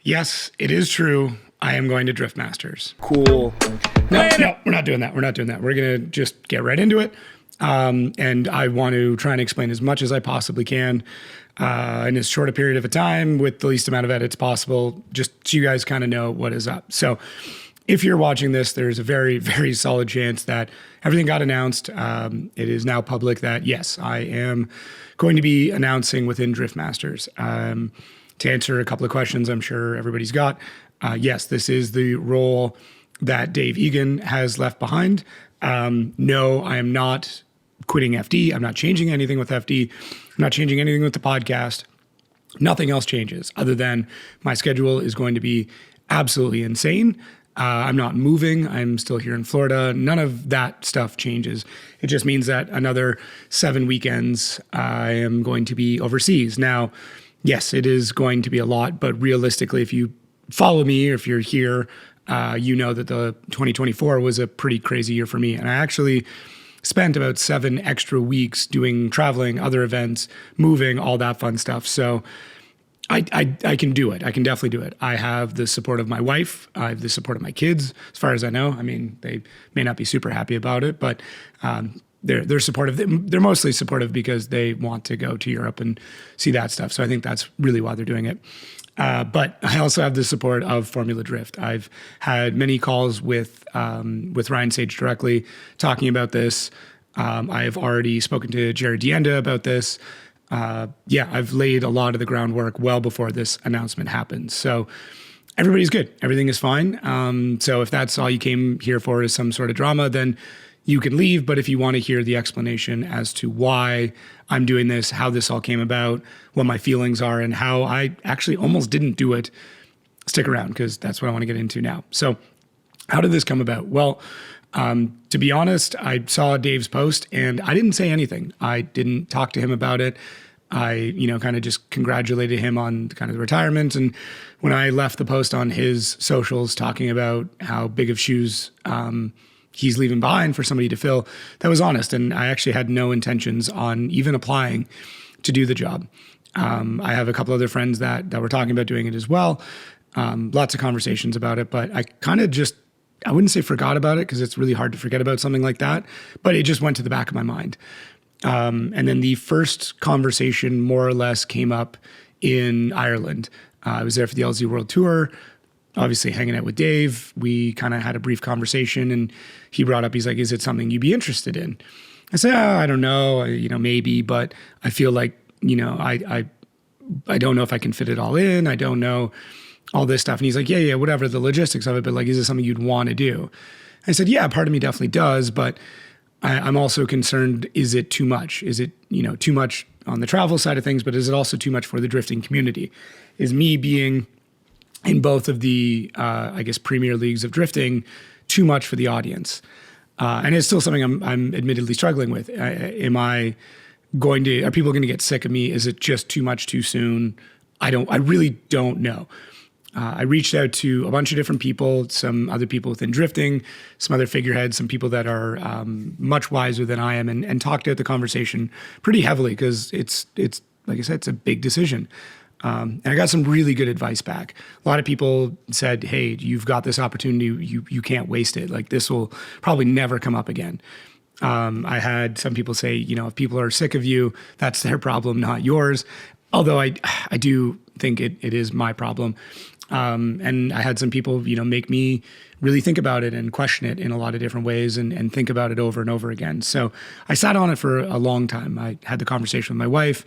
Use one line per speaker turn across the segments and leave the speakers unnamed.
Yes, it is true. I am going to Drift Masters.
Cool.
No, we're not doing that. We're not doing that. We're going to just get right into it. And I want to try and explain as much as I possibly can in as short a period of a time with the least amount of edits possible, just so you guys kind of know what is up. So if you're watching this, there's a very, very solid chance that everything got announced. It is now public that, yes, I am going to be announcing within Drift Masters. To answer a couple of questions I'm sure everybody's got, yes, this is the role that Dave Egan has left behind. No, I am not quitting FD. I'm not changing anything with FD. I'm not changing anything with the podcast. Nothing else changes other than my schedule is going to be absolutely insane. I'm not moving. I'm still here in Florida. None of that stuff changes. It just means that another 7 weekends I am going to be overseas. Now, yes, it is going to be a lot, but realistically, if you follow me or if you're here, you know that the 2024 was a pretty crazy year for me. And I actually spent about 7 extra weeks doing traveling, other events, moving, all that fun stuff. So I can do it. I can definitely do it. I have the support of my wife. I have the support of my kids, as far as I know. I mean, they may not be super happy about it, but they're supportive. They're mostly supportive because they want to go to Europe and see that stuff. So I think that's really why they're doing it. But I also have the support of Formula Drift. I've had many calls with Ryan Sage directly talking about this. I have already spoken to Jared Dienda about this. I've laid a lot of the groundwork well before this announcement happened. So everybody's good. Everything is fine. So if that's all you came here for is some sort of drama, then you can leave. But if you want to hear the explanation as to why I'm doing this, how this all came about, what my feelings are, and how I actually almost didn't do it, stick around because that's what I want to get into now. So how did this come about? Well, to be honest, I saw Dave's post and I didn't say anything. I didn't talk to him about it. I, kind of just congratulated him on kind of the retirement. And when I left the post on his socials talking about how big of shoes he's leaving behind for somebody to fill, that was honest. And I actually had no intentions on even applying to do the job. I have a couple other friends that were talking about doing it as well. Lots of conversations about it, but I kind of just, I wouldn't say forgot about it because it's really hard to forget about something like that, but it just went to the back of my mind. And then the first conversation more or less came up in Ireland. I was there for the LZ World Tour, obviously hanging out with Dave. We kind of had a brief conversation and he brought up, he's like, is it something you'd be interested in? I said, I don't know, maybe, but I feel like, I don't know if I can fit it all in. I don't know all this stuff. And he's like, yeah, whatever the logistics of it, but like, is it something you'd want to do? I said, yeah, part of me definitely does, but I'm also concerned, is it too much? Is it, too much on the travel side of things, but is it also too much for the drifting community? Is me being in both of the, premier leagues of drifting too much for the audience? And it's still something I'm admittedly struggling with. Are people going to get sick of me? Is it just too much too soon? I really don't know. I reached out to a bunch of different people, some other people within drifting, some other figureheads, some people that are much wiser than I am, and talked out the conversation pretty heavily because it's like I said, it's a big decision. And I got some really good advice back. A lot of people said, hey, you've got this opportunity. You can't waste it. Like this will probably never come up again. I had some people say, if people are sick of you, that's their problem, not yours. Although I do think it is my problem. And I had some people, make me really think about it and question it in a lot of different ways and think about it over and over again. So I sat on it for a long time. I had the conversation with my wife,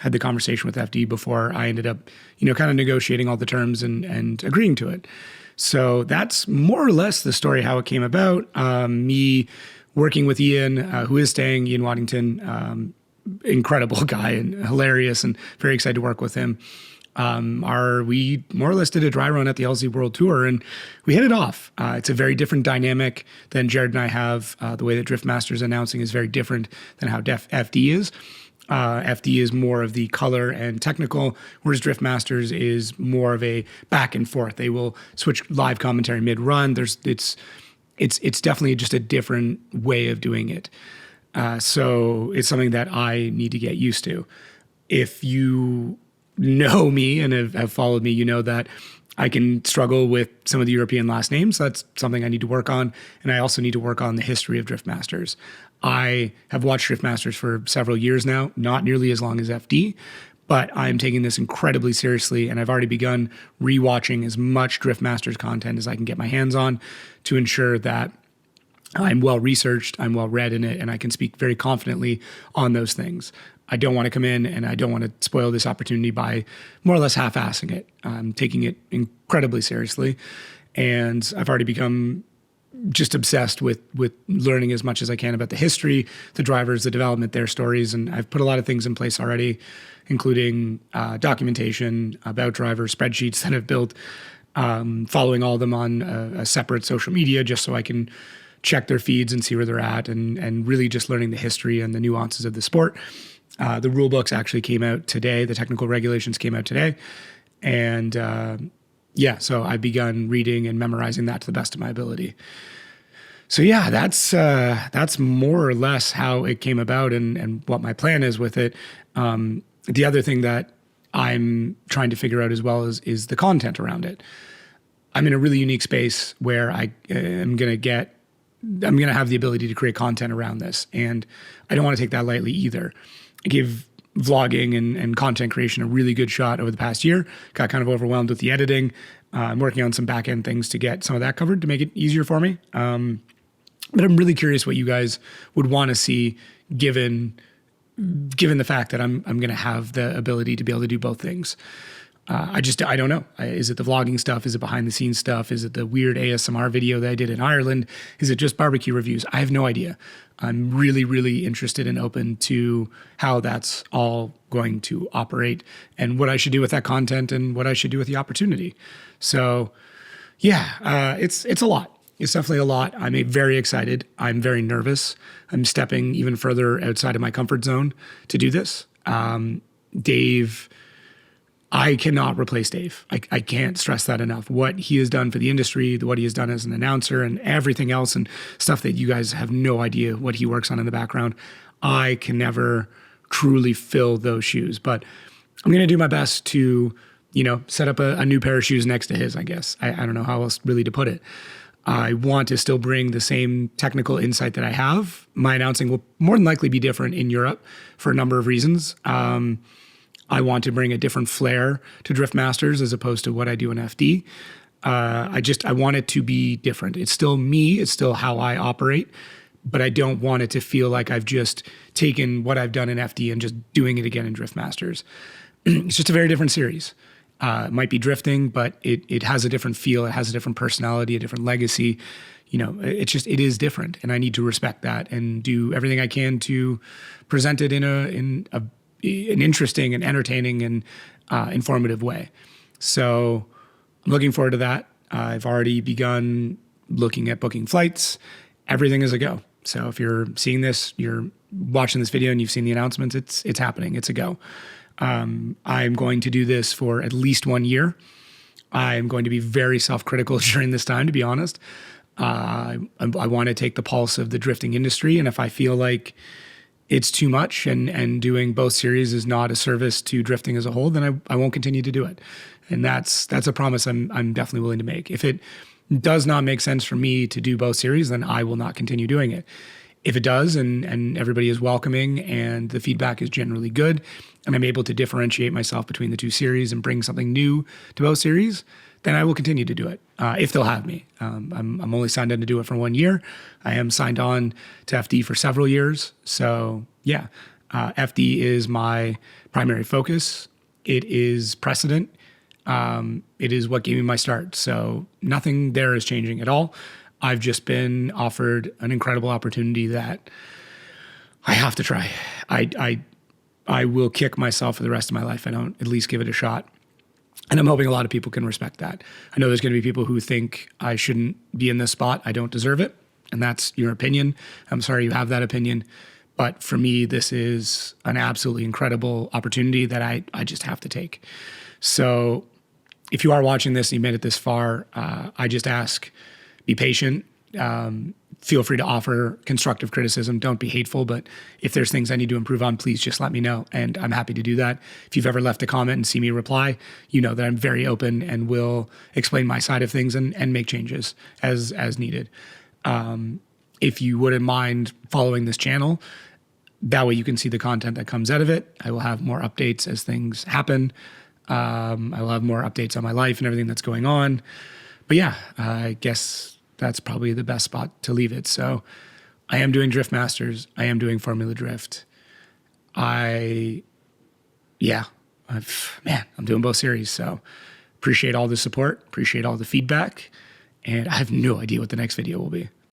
had the conversation with FD before I ended up, kind of negotiating all the terms and agreeing to it. So that's more or less the story, how it came about. Me working with Ian, who is staying, Ian Waddington, incredible guy and hilarious and very excited to work with him. We more or less did a dry run at the LZ World Tour and we hit it off. It's a very different dynamic than Jared and I have. The way that Drift Masters announcing is very different than how FD is. FD is more of the color and technical, whereas Drift Masters is more of a back and forth. They will switch live commentary mid-run. It's definitely just a different way of doing it. So it's something that I need to get used to. If you know me and have followed me, you know that I can struggle with some of the European last names. That's something I need to work on. And I also need to work on the history of Drift Masters. I have watched Drift Masters for several years now, not nearly as long as FD, but I'm taking this incredibly seriously. And I've already begun rewatching as much Drift Masters content as I can get my hands on to ensure that I'm well researched, I'm well read in it, and I can speak very confidently on those things. I don't want to come in and I don't want to spoil this opportunity by more or less half-assing it. I'm taking it incredibly seriously, and I've already become just obsessed with learning as much as I can about the history, the drivers, the development, their stories, and I've put a lot of things in place already, including documentation about drivers, spreadsheets that I've built, following all of them on a separate social media just so I can check their feeds and see where they're at, and really just learning the history and the nuances of the sport. The rule books actually came out today. The technical regulations came out today. And so I've begun reading and memorizing that to the best of my ability. So yeah, that's more or less how it came about and what my plan is with it. The other thing that I'm trying to figure out as well is the content around it. I'm in a really unique space where I'm going to have the ability to create content around this. And I don't want to take that lightly either. I give vlogging and content creation a really good shot over the past year. Got kind of overwhelmed with the editing. I'm working on some back end things to get some of that covered to make it easier for me. But I'm really curious what you guys would want to see given the fact that I'm going to have the ability to be able to do both things. I don't know. Is it the vlogging stuff? Is it behind the scenes stuff? Is it the weird ASMR video that I did in Ireland? Is it just barbecue reviews? I have no idea. I'm really, really interested and open to how that's all going to operate and what I should do with that content and what I should do with the opportunity. So yeah, it's a lot. It's definitely a lot. I'm very excited. I'm very nervous. I'm stepping even further outside of my comfort zone to do this. Dave, I cannot replace Dave. I can't stress that enough. What he has done for the industry, what he has done as an announcer and everything else and stuff that you guys have no idea what he works on in the background. I can never truly fill those shoes, but I'm going to do my best to, set up a new pair of shoes next to his, I guess. I don't know how else really to put it. I want to still bring the same technical insight that I have. My announcing will more than likely be different in Europe for a number of reasons. I want to bring a different flair to Drift Masters as opposed to what I do in FD. I want it to be different. It's still me. It's still how I operate, but I don't want it to feel like I've just taken what I've done in FD and just doing it again in Drift Masters. It's just a very different series. It might be drifting, but it has a different feel. It has a different personality, a different legacy. It is different, and I need to respect that and do everything I can to present it in an interesting and entertaining and informative way. So I'm looking forward to that. I've already begun looking at booking flights. Everything is a go. So if you're seeing this, you're watching this video and you've seen the announcements, it's happening. It's a go. I'm going to do this for at least 1 year. I'm going to be very self-critical during this time, to be honest. I want to take the pulse of the drifting industry. And if I feel like it's too much and doing both series is not a service to drifting as a whole, then I won't continue to do it. And that's a promise I'm definitely willing to make. If it does not make sense for me to do both series, then I will not continue doing it. If it does and everybody is welcoming and the feedback is generally good and I'm able to differentiate myself between the two series and bring something new to both series, then I will continue to do it if they'll have me. I'm only signed on to do it for 1 year. I am signed on to FD for several years. So yeah, FD is my primary focus. It is precedent. It is what gave me my start. So nothing there is changing at all. I've just been offered an incredible opportunity that I have to try. I will kick myself for the rest of my life. I don't at least give it a shot. And I'm hoping a lot of people can respect that. I know there's going to be people who think I shouldn't be in this spot. I don't deserve it. And that's your opinion. I'm sorry you have that opinion. But for me, this is an absolutely incredible opportunity that I just have to take. So if you are watching this and you made it this far, I just ask, be patient. feel free to offer constructive criticism. Don't be hateful, but if there's things I need to improve on, please just let me know. And I'm happy to do that. If you've ever left a comment and see me reply, you know that I'm very open and will explain my side of things and make changes as needed. If you wouldn't mind following this channel, that way you can see the content that comes out of it. I will have more updates as things happen. I will have more updates on my life and everything that's going on. But yeah, I guess that's probably the best spot to leave it. So I am doing Drift Masters. I am doing Formula Drift. I'm doing both series. So appreciate all the support, appreciate all the feedback, and I have no idea what the next video will be.